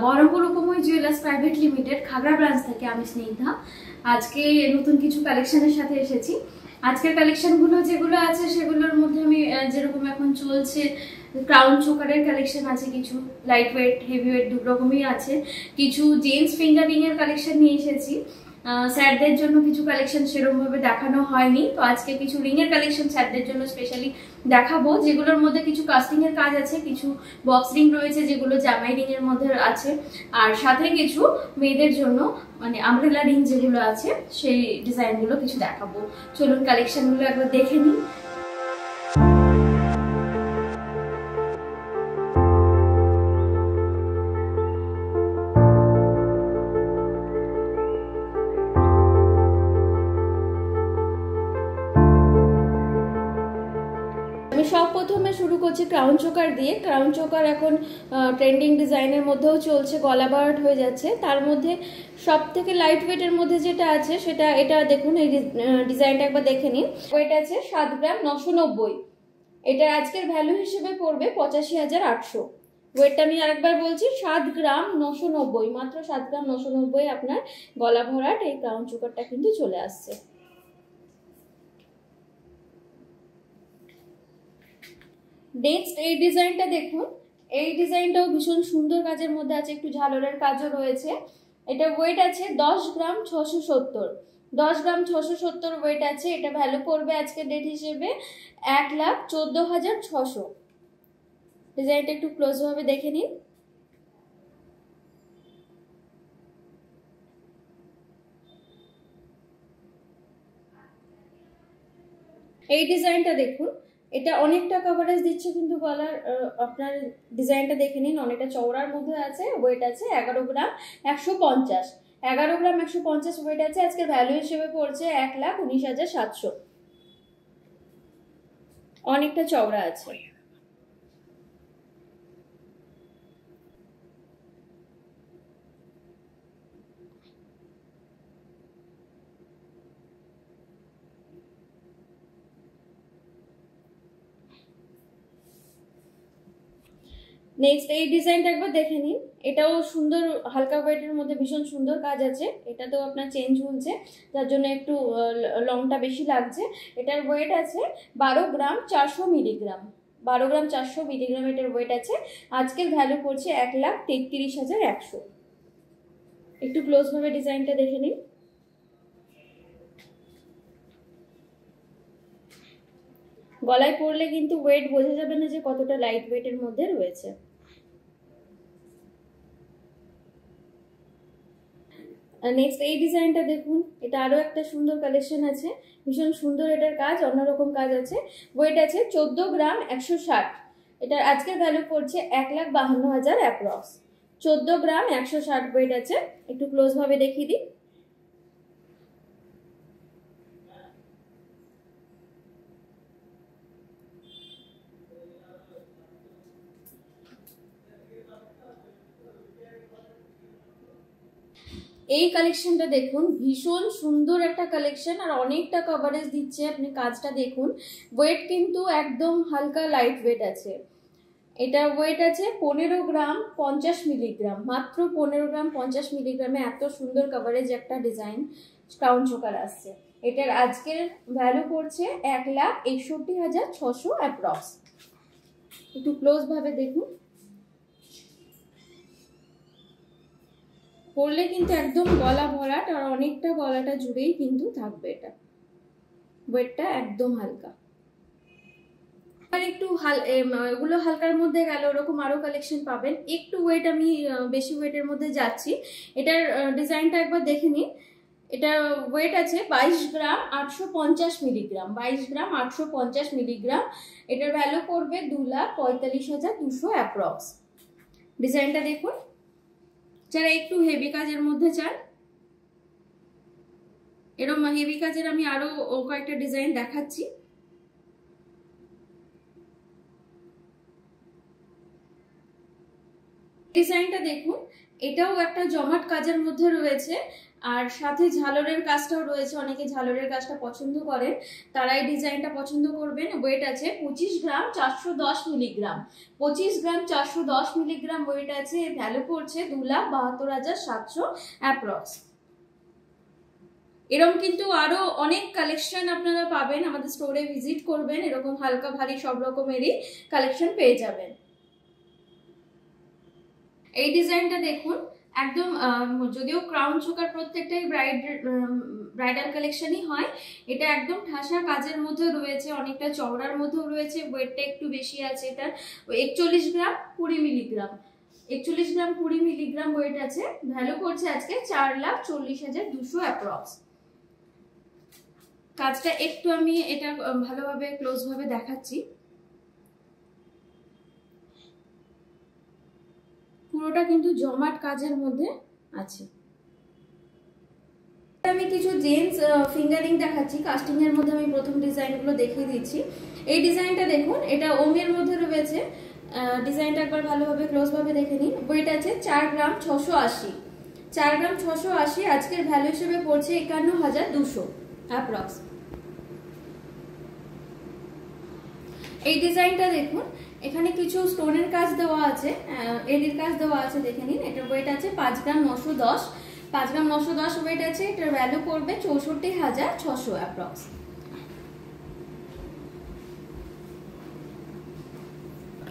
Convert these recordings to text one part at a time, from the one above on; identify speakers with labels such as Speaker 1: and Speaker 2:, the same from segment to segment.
Speaker 1: Baharampur Upamoy jewellers private limited Khagra branch থেকে আমি স্নিগ্ধা আজকে নতুন কিছু কালেকশনের সাথে এসেছি। আজকের কালেকশনগুলো যেগুলো আছে সেগুলোর মধ্যে আমি যেরকম এখন চলছে ক্রাউন চোকারের কালেকশন আছে, কিছু লাইট ওয়েট হেভি ওয়েট দু রকমই আছে, কিছু জেন্টস ফিঙ্গারিং এর কালেকশন নিয়ে এসেছি। স্যারদের জন্য কিছু কালেকশন সেরকম ভাবে দেখানো হয়নি, তো আজকে কিছু রিং এর কালেকশন স্যারদের জন্য স্পেশালি দেখাবো, যেগুলোর মধ্যে কিছু কাস্টিং এর কাজ আছে, কিছু বক্স রিং রয়েছে যেগুলো জামাই রিং এর মধ্যে আছে, আর সাথে কিছু মেয়েদের জন্য মানে আমব্রেলা রিং যেগুলো আছে সেই ডিজাইন গুলো কিছু দেখাবো। চলুন কালেকশন গুলো একবার দেখে নিই। আমি সব প্রথমে শুরু করছি ক্রাউন চোকার দিয়ে। ক্রাউন চোকার এখন ট্রেন্ডিং ডিজাইনের মধ্যেও চলছে, গলা বার্ট হয়ে যাচ্ছে। তার মধ্যে সব থেকে লাইট ওয়েটের মধ্যে যেটা আছে সেটা এটা দেখুন, এই ডিজাইনটা একবার দেখে নিন। ওয়েট আছে 7 গ্রাম 990। এটার আজকের ভ্যালু হিসেবে পড়বে 85,800। ওয়েটটা আমি আরেকবার বলছি, 7 গ্রাম 990, মাত্র 7 গ্রাম 990 আপনার গলা ভরাট এই ক্রাউন চোকারটা কিন্তু চলে আসছে। নেক্সট এই ডিজাইনটা দেখুন, এই ডিজাইনটাও ভীষণ সুন্দর কাজের মধ্যে আছে, একটু ঝালরের কাজও রয়েছে। এটা ওয়েট আছে 10 গ্রাম 670। 10 গ্রাম 670 ওয়েট আছে। এটা ভ্যালু পড়বে আজকে ডেট হিসেবে 1,14,600। ডিজাইনটা একটু ক্লোজ ভাবে দেখে নিন। এই ডিজাইনটা দেখুন, এটা অনেকটা কভারেজ দিচ্ছে কিন্তু গলার, আপনার ডিজাইনটা দেখে নিন, অনেকটা চওড়ার মধ্যে আছে। ওয়েট আছে 11 গ্রাম 150। 11 গ্রাম 150 ওয়েট আছে। আজকের ভ্যালু হিসেবে পড়ছে 1,19,700। অনেকটা চওড়া আছে। নেক্সট এই ডিজাইনটা একবার দেখে নিন, এটাও সুন্দর হালকা ওয়েটের মধ্যে ভীষণ সুন্দর কাজ আছে। এটাতেও আপনার চেন ঝুলছে, যার জন্য একটু লংটা বেশি লাগছে। এটার ওয়েট আছে 12 গ্রাম 400 মিলিগ্রাম। 12 গ্রাম 400 মিলিগ্রাম এটার ওয়েট আছে। আজকের ভ্যালু পড়ছে 1,33,100। একটু ক্লোজ ভাবে ডিজাইনটা দেখে নিন। গলায় পরলে কিন্তু ওয়েট বোঝা যাবে না যে কতটা লাইট ওয়েটের মধ্যে রয়েছে। নেক্সট এই ডিজাইনটা দেখুন, এটা আরো একটা সুন্দর কালেকশন আছে, ভীষণ সুন্দর এটার কাজ, অন্যরকম কাজ আছে। ওয়েট আছে 14 গ্রাম 160। এটার আজকের ভ্যালু পড়ছে 1,52,000 অ্যাপ্রক্স। 14 গ্রাম 160 ওয়েট আছে। একটু ক্লোজ ভাবে দেখিয়ে দিই। এই কালেকশনটা দেখুন, ভীষণ সুন্দর একটা কালেকশন আর অনেকটা কভারেজ দিচ্ছে। আপনি কাজটা দেখুন, ওয়েট কিন্তু একদম হালকা লাইট ওয়েট আছে। এটা ওয়েট আছে 15 গ্রাম 50 মিলিগ্রাম, মাত্র 15 গ্রাম 50 মিলিগ্রামে এত সুন্দর কভারেজ একটা ডিজাইন ক্রাউন চোকার আসছে। এটার আজকের ভ্যালু পড়ছে 1,61,600 অ্যাপ্রক্স। একটু ক্লোজ ভাবে দেখুন, পরলে কিন্তু একদম গলা ভরাট আর অনেকটা গলাটা জুড়েই কিন্তু থাকবে। এটা ওয়েটটা একদম হালকা। আর একটু এগুলো হালকার মধ্যে গেল, ওরকম আরো কালেকশন পাবেন। একটু ওয়েট আমি বেশি ওয়েটের মধ্যে যাচ্ছি। এটার ডিজাইনটা একবার দেখে নিন। এটা ওয়েট আছে 22 গ্রাম 850 মিলিগ্রাম। 22 গ্রাম 850 মিলিগ্রাম। এটার ভ্যালু পড়বে 2,45,200 অ্যাপ্রক্স। ডিজাইনটা দেখুন, যারা একটু হেভি কাজের মধ্যে চান, এরকম হেভি কাজের আমি আরো কয়েকটা ডিজাইন দেখাচ্ছি। ডিজাইনটা দেখুন, এটাও একটা জমাট কাজের মধ্যে রয়েছে, আর সাথে ঝালরের কাজটাও রয়েছে। অনেকে ঝালরের কাজটা পছন্দ করেন, তারা এই ডিজাইনটা পছন্দ করবেন। ওয়েট আছে 25 গ্রাম 410 মিলিগ্রাম। 25 গ্রাম 410 মিলিগ্রাম ওয়েট আছে। ভ্যালু পড়ছে 2,72,700 অ্যাপ্রক্স। এরকম কিন্তু আরো অনেক কালেকশন আপনারা পাবেন, আমাদের স্টোরে ভিজিট করবেন, এরকম হালকা ভারী সব রকমেরই কালেকশন পেয়ে যাবেন। এই ডিজাইনটা দেখুন, একদম যদিও ক্রাউন চোকার প্রত্যেকটাই ব্রাইডাল কালেকশনই হয়, এটা একদম ঠাসা কাজের মধ্যে রয়েছে, অনেকটা চওড়ার মধ্যেও রয়েছে। ওয়েটটা একটু বেশি আছে, এটা 41 গ্রাম 20 মিলিগ্রাম। 41 গ্রাম 20 মিলিগ্রাম ওয়েট আছে। ভ্যালু করছে আজকে 4,40,200 অ্যাপ্রক্স। কাজটা একটু আমি এটা ভালোভাবে ক্লোজ ভাবে দেখাচ্ছি। পুরোটা কিন্তু জমাট কাজের মধ্যে আছে। আমি কিছু জেন্টস ফিঙ্গারিং দেখাচ্ছি, কাস্টিং এর মধ্যে আমি প্রথম ডিজাইনগুলো দেখিয়ে দিচ্ছি। এই ডিজাইনটা দেখুন, এটা ওমের মধ্যে রয়েছে। ডিজাইনটা একবার ভালোভাবে ক্লোজ ভাবে দেখে নিন। ওয়েট আছে 4 গ্রাম 680। 4 গ্রাম 680 আজকের ভ্যালু হিসেবে পড়ছে 51,200 অ্যাপ্রক্স। এই ডিজাইনটা দেখুন, এখানে কিছু স্টোনের কাজ দেওয়া আছে, এডির কাজ দেওয়া আছে, দেখে নিন। এটার ওয়েট আছে 5 গ্রাম 910। 5 গ্রাম 910 ওয়েট আছে। এটার ভ্যালু করবে 64,600 অ্যাপ্রক্স।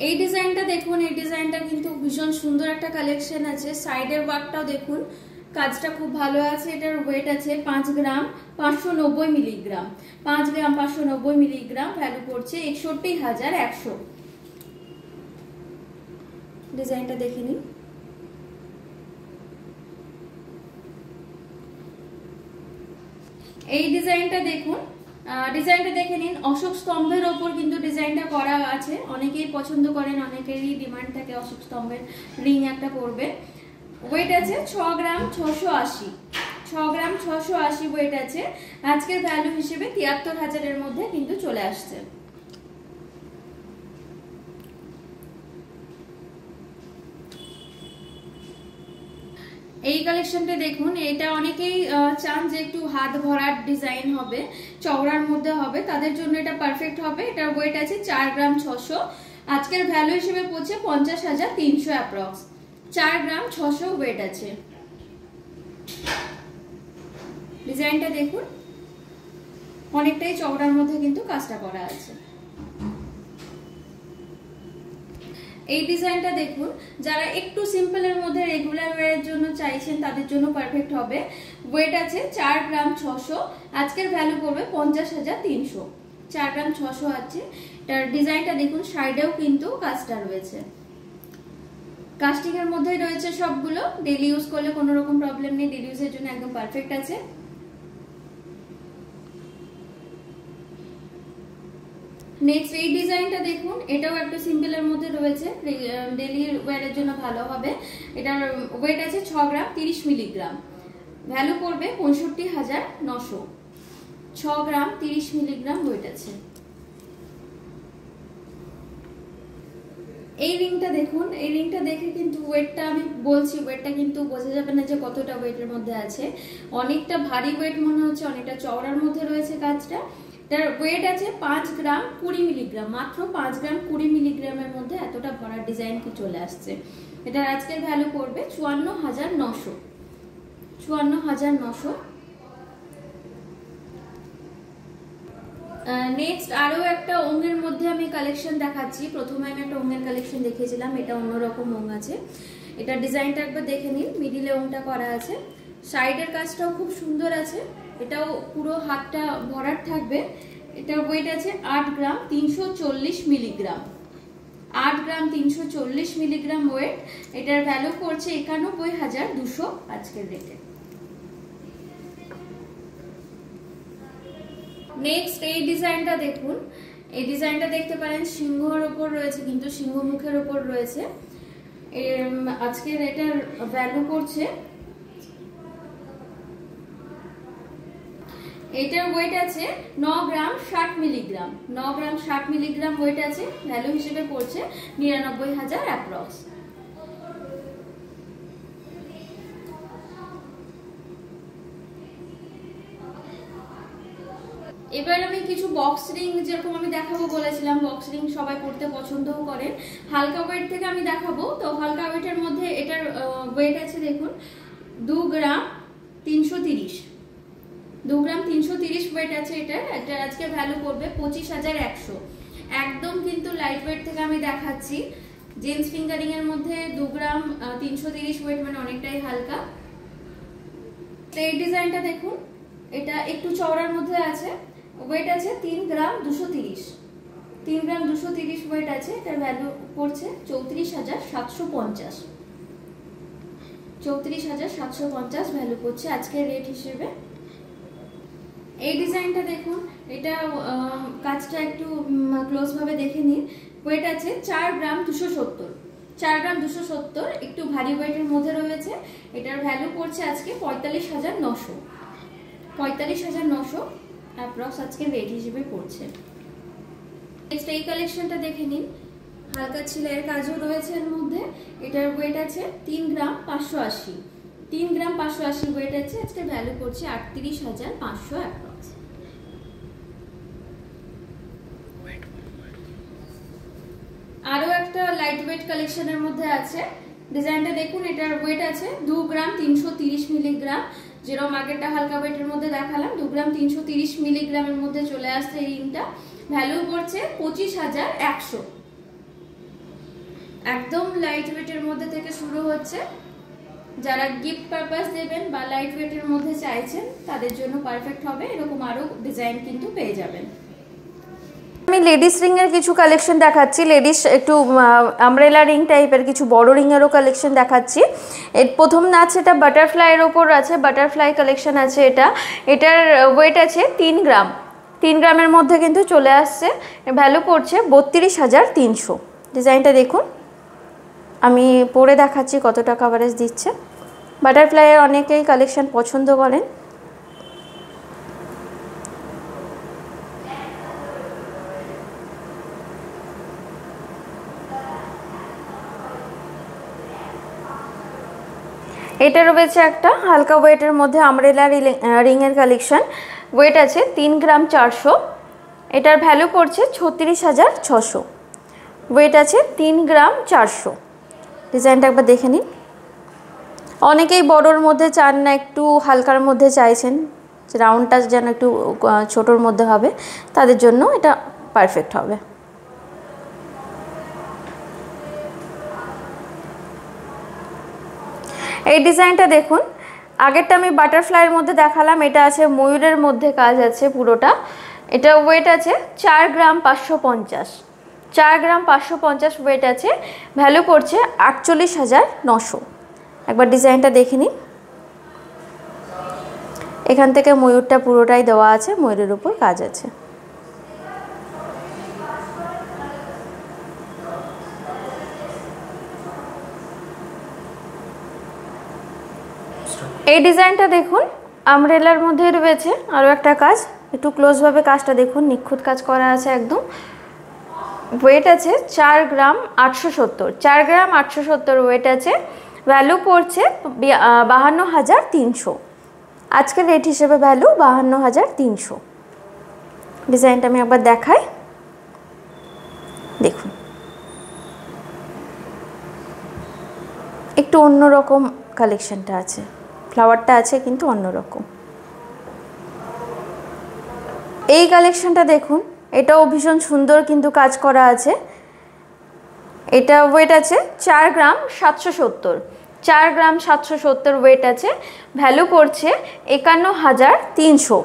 Speaker 1: এই ডিজাইনটা দেখুন, এই ডিজাইনটা কিন্তু ভীষণ সুন্দর একটা কালেকশন আছে। সাইডের ওয়ার্কটাও দেখুন, কাজটা খুব ভালো আছে। এটার ওয়েট আছে 5 গ্রাম 590 মিলিগ্রাম। 5 গ্রাম 590 মিলিগ্রাম। ভ্যালু করছে 61,100। ডিজাইনটা দেখে নিন। এই ডিজাইনটা দেখুন, ডিজাইনটা দেখে নিন। অশোক স্তম্ভের ওপর কিন্তু ডিজাইনটা করা আছে, অনেকেই পছন্দ করেন, অনেকেরই ডিমান্ড থাকে অশোক স্তম্ভের রিং একটা পরবে। ওয়েট আছে 6 গ্রাম 680। 6 গ্রাম 680 ওয়েট আছে। আজকের ভ্যালু হিসেবে 73,000 মধ্যে কিন্তু চলে আসছে। এই কালেকশনটা দেখুন, এটা অনেকেই চান যে একটু হাত ভরার ডিজাইন হবে, চওড়ার মধ্যে হবে, তাদের জন্য এটা পারফেক্ট হবে। এটার ওয়েট আছে 4 গ্রাম 600। আজকের ভ্যালু হিসেবে পড়ছে 50,300 অ্যাপ্রক্স। 4 গ্রাম 600 ওয়েট আছে। ডিজাইনটা দেখুন, অনেকটাই চওড়ার মধ্যে কিন্তু কাজটা করা আছে। এই ডিজাইনটা দেখুন, যারা একটু সিম্পলের মধ্যে রেগুলার ওয়্যারের জন্য চাইছেন তাদের জন্য পারফেক্ট হবে। ওয়েট আছে 4 গ্রাম 600। আজকের ভ্যালু করবে 50,300। 4 গ্রাম 600 আছে। এটার ডিজাইনটা দেখুন, সাইডেও কিন্তু কাজটা রয়েছে, কাস্টিং এর মধ্যেই রয়েছে সবগুলো। ডেলি ইউজ করলে কোনো রকম প্রবলেম নেই, ডেলি ইউজের জন্য একদম পারফেক্ট আছে। নেক্সট এই ডিজাইনটা দেখুন, এটাও একটা সিম্পলের মধ্যে রয়েছে, ডেলি ওয়্যারের জন্য ভালো হবে। এটার ওয়েট আছে 6 গ্রাম 30 মিলিগ্রাম। ভ্যালু করবে 65,900। 6 গ্রাম 30 মিলিগ্রাম ওয়েট আছে। এই রিংটা দেখুন, এই রিংটা দেখে কিন্তু ওয়েটটা আমি বলছি, ওয়েটটা কিন্তু বোঝা যাবে না যে কতটা ওয়েটের মধ্যে আছে। অনেকটা ভারী ওয়েট মনে হচ্ছে, অনেকটা চওড়ার মধ্যে রয়েছে কাজটা। এটার ওয়েট আছে 5 গ্রাম 20 মিলিগ্রাম। মাত্র 5 গ্রাম 20 মিলিগ্রামের মধ্যে এতটা ভরার ডিজাইন কি চলে আসছে। এটার আজকের ভ্যালু করবে 54,900। 54,900। নেক্সট আরো একটা ওঙের মধ্যে আমি কালেকশন দেখাচ্ছি। প্রথমে আমি একটা ওঙের কালেকশন দেখিয়েছিলাম, এটা অন্যরকম ওঙ আছে। এটা ডিজাইনটা একবার দেখে নিন, মিডিলে ওঙটা করা আছে, সাইডের কাজটাও খুব সুন্দর আছে। এটাও পুরো হাতটা ভরাট থাকবে। এটার ওয়েট আছে 8 গ্রাম 340 মিলিগ্রাম। 8 গ্রাম 340 মিলিগ্রাম ওয়েট। এটার ভ্যালু করছে 91,200 আজকের রেটে। নেক্সট এই ডিজাইনটা দেখুন, এই ডিজাইনটা দেখতে পারেন সিংহের উপর রয়েছে, কিন্তু সিংহ মুখের উপর রয়েছে। আজকের এটার ভ্যালু করছে, এটার ওয়েট আছে 9 গ্রাম 60 মিলিগ্রাম। 9 গ্রাম 60 মিলিগ্রাম ওয়েট আছে। ভ্যালু হিসেবে পড়ছে 99,000 অ্যাপ্রক্স। এবার আমি কিছু বক্স রিং, যেরকম আমি দেখাবো বলেছিলাম, বক্স রিং সবাই পড়তে পছন্দও করেন। হালকা ওয়েট থেকে আমি দেখাবো। তো হালকা ওয়েটের মধ্যে এটার ওয়েট আছে দেখুন 2 গ্রাম 330, 2 গ্রাম 330 ওয়েট আছে এটার। এটা আজকে ভ্যালু করবে 25,100। একদম কিন্তু লাইট ওয়েট থেকে আমি দেখাচ্ছি। জেন্টস ফিঙ্গারিং এর মধ্যে 2 গ্রাম 330 ওয়েট, মানে অনেকটাই হালকা। তো এই ডিজাইনটা দেখুন, এটা একটু চওড়ার মধ্যে আছে, ওয়েট আছে 3 গ্রাম 230, 3 গ্রাম 230 ওয়েট আছে। এটার ভ্যালু পড়ছে 34,750, 34,750 ভ্যালু পড়ছে আজকের রেট হিসেবে। এই ডিজাইনটা দেখুন, এটা কাজটা একটু ক্লোজ ভাবে দেখে নিন। ওয়েট আছে 4 গ্রাম 270, 4 গ্রাম 270, একটু ভারী ওয়েটের মধ্যে রয়েছে। এটার ভ্যালু পড়ছে আজকে 45,900, 45,900 অ্যাপ্রক্স আজকে রেট হিসেবে পড়ছে। নেক্সট এই কালেকশনটা দেখে নিন, হালকা ছিলের কাজও রয়েছে এর মধ্যে। এটার ওয়েট আছে 3 গ্রাম 580, 3 গ্রাম 580 ওয়েট আছে। আজকে ভ্যালু পড়ছে 38,500 অ্যাপ্রক্স। আরো একটা লাইট ওয়েট কালেকশনের মধ্যে আছে, ডিজাইনটা দেখুন। এটার ওয়েট আছে 2 গ্রাম 330 মিলিগ্রাম। যেরকম আগেরটা হালকা ওয়েটের মধ্যে দেখালাম, 2 গ্রাম 330 মিলিগ্রামের মধ্যে চলে আসছে এই রিংটা। ভ্যালু পড়ছে 25,100। একদম লাইট ওয়েটের মধ্যে থেকে শুরু হচ্ছে। যারা গিফট পারপাস দেবেন বা লাইট ওয়েটের মধ্যে চাইছেন তাদের জন্য পারফেক্ট হবে। এরকম আরো ডিজাইন কিন্তু পেয়ে যাবেন।
Speaker 2: আমি লেডিস রিং এর কিছু কালেকশন দেখাচ্ছি। লেডিস একটু আমব্রেলা রিং টাইপের কিছু বড় রিং এরও কালেকশন দেখাচ্ছি। এর প্রথম আছে এটা বাটারফ্লাইয়ের ওপর আছে, বাটারফ্লাই কালেকশন আছে এটা। এটার ওয়েট আছে 3 গ্রাম, 3 গ্রামের মধ্যে কিন্তু চলে আসছে। ভ্যালু পড়ছে 32,300। ডিজাইনটা দেখুন, আমি পরে দেখাচ্ছি কতটা কভারেজ দিচ্ছে। বাটারফ্লাইয়ের অনেকেই কালেকশন পছন্দ করেন। এটা রয়েছে একটা হালকা ওয়েটের মধ্যে আমব্রেলা রিং এর কালেকশন। ওয়েট আছে 3 গ্রাম 400। এটার ভ্যালু পড়ছে 36,600। ওয়েট আছে 3 গ্রাম 400। ডিজাইনটা একবার দেখে নিন। অনেকেই বড়োর মধ্যে চান না, একটু হালকার মধ্যে চাইছেন, রাউন্ডটা যেন একটু ছোটোর মধ্যে হবে, তাদের জন্য এটা পারফেক্ট হবে। এই ডিজাইনটা দেখুন, আগেরটা আমি বাটারফ্লাইয়ের মধ্যে দেখালাম, এটা আছে ময়ূরের মধ্যে কাজ আছে পুরোটা। এটা ওয়েট আছে 4 গ্রাম 550, 4 গ্রাম 550 ওয়েট আছে। ভ্যালু পড়ছে 48,900। একবার ডিজাইনটা দেখে নিন। এখান থেকে ময়ূরটা পুরোটাই দেওয়া আছে, ময়ূরের উপর কাজ আছে। এই ডিজাইনটা দেখুন, আমব্রেলার মধ্যে রয়েছে আরও একটা কাজ। একটু ক্লোজভাবে কাজটা দেখুন, নিখুঁত কাজ করা আছে একদম। ওয়েট আছে 4 গ্রাম 870, 4 গ্রাম 870 ওয়েট আছে। ভ্যালু পড়ছে 52,300। আজকের রেট হিসেবে ভ্যালু 52,300। ডিজাইনটা আমি একবার দেখাই, দেখুন একটু অন্যরকম কালেকশনটা আছে, ফ্লাওয়ারটা আছে কিন্তু অন্যরকম। এই কালেকশনটা দেখুন, এটাও ভীষণ সুন্দর কিন্তু কাজ করা আছে। এটা ওয়েট আছে 4 গ্রাম 770, 4 গ্রাম 770 ওয়েট আছে। ভ্যালু পড়ছে 51,300।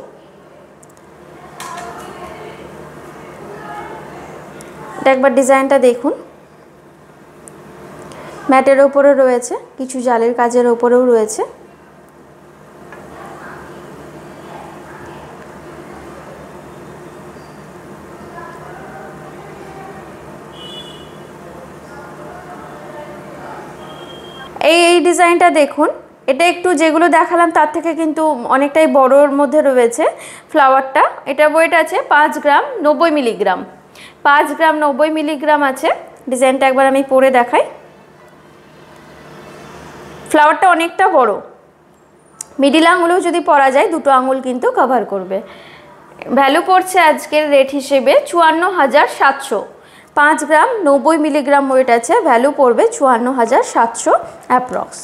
Speaker 2: এটা একবার ডিজাইনটা দেখুন, ম্যাটের ওপরে রয়েছে, কিছু জালের কাজের ওপরেও রয়েছে। এই ডিজাইনটা দেখুন, এটা একটু যেগুলো দেখালাম তার থেকে কিন্তু অনেকটাই বড়োর মধ্যে রয়েছে ফ্লাওয়ারটা। এটা ওয়েট আছে 5 গ্রাম 90 মিলিগ্রাম, 5 গ্রাম 90 মিলিগ্রাম আছে। ডিজাইনটা একবার আমি পরে দেখাই। ফ্লাওয়ারটা অনেকটা বড়, মিডিল আঙুলেও যদি পরা যায়, দুটো আঙুল কিন্তু কভার করবে। ভ্যালু পড়ছে আজকের রেট হিসেবে 54,700। 5 গ্রাম 90 মিলিগ্রাম ওয়েট আছে, ভ্যালু পড়বে 54,700 অ্যাপ্রক্স।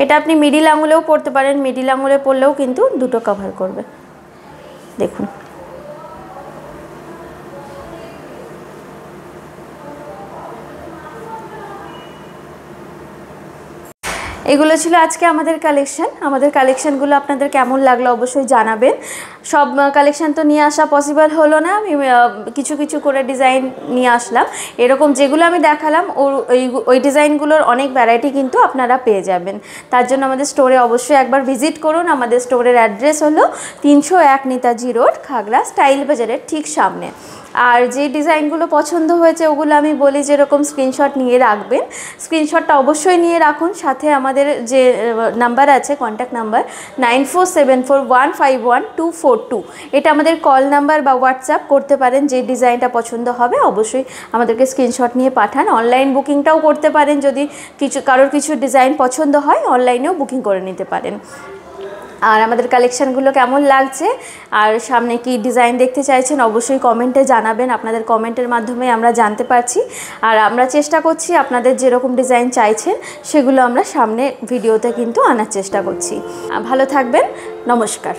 Speaker 2: এটা আপনি মিডিল আঙুলেও পড়তে পারেন, মিডিল আঙুলে পড়লেও কিন্তু দুটো কভার করবে। দেখুন এগুলো ছিল আজকে আমাদের কালেকশন। আমাদের কালেকশনগুলো আপনাদের কেমন লাগলো অবশ্যই জানাবেন। সব কালেকশন তো নিয়ে আসা পসিবল হলো না, আমি কিছু কিছু করে ডিজাইন নিয়ে আসলাম। এরকম যেগুলো আমি দেখালাম ওই ডিজাইনগুলোর অনেক ভ্যারাইটি কিন্তু আপনারা পেয়ে যাবেন। তার জন্য আমাদের স্টোরে অবশ্যই একবার ভিজিট করুন। আমাদের স্টোরের অ্যাড্রেস হলো 301 নেতাজি রোড, খাগড়া, স্টাইল বাজারের ঠিক সামনে। আর যে ডিজাইনগুলো পছন্দ হয়েছে ওগুলো আমি বলি যেরকম স্ক্রিনশট নিয়ে রাখবেন, স্ক্রিনশটটা অবশ্যই নিয়ে রাখুন। সাথে আমাদের যে নাম্বার আছে, কন্ট্যাক্ট নাম্বার 9474151242, এটা আমাদের কল নাম্বার বা হোয়াটসঅ্যাপ করতে পারেন। যে ডিজাইনটা পছন্দ হবে অবশ্যই আমাদেরকে স্ক্রিনশট নিয়ে পাঠান। অনলাইন বুকিংটাও করতে পারেন, যদি কারোর কিছু ডিজাইন পছন্দ হয় অনলাইনেও বুকিং করে নিতে পারেন। আর আমাদের কালেকশানগুলো কেমন লাগছে আর সামনে কি ডিজাইন দেখতে চাইছেন অবশ্যই কমেন্টে জানাবেন। আপনাদের কমেন্টের মাধ্যমে আমরা জানতে পারছি, আর আমরা চেষ্টা করছি আপনাদের যেরকম ডিজাইন চাইছেন সেগুলো আমরা সামনে ভিডিওতে কিন্তু আনার চেষ্টা করছি। ভালো থাকবেন, নমস্কার।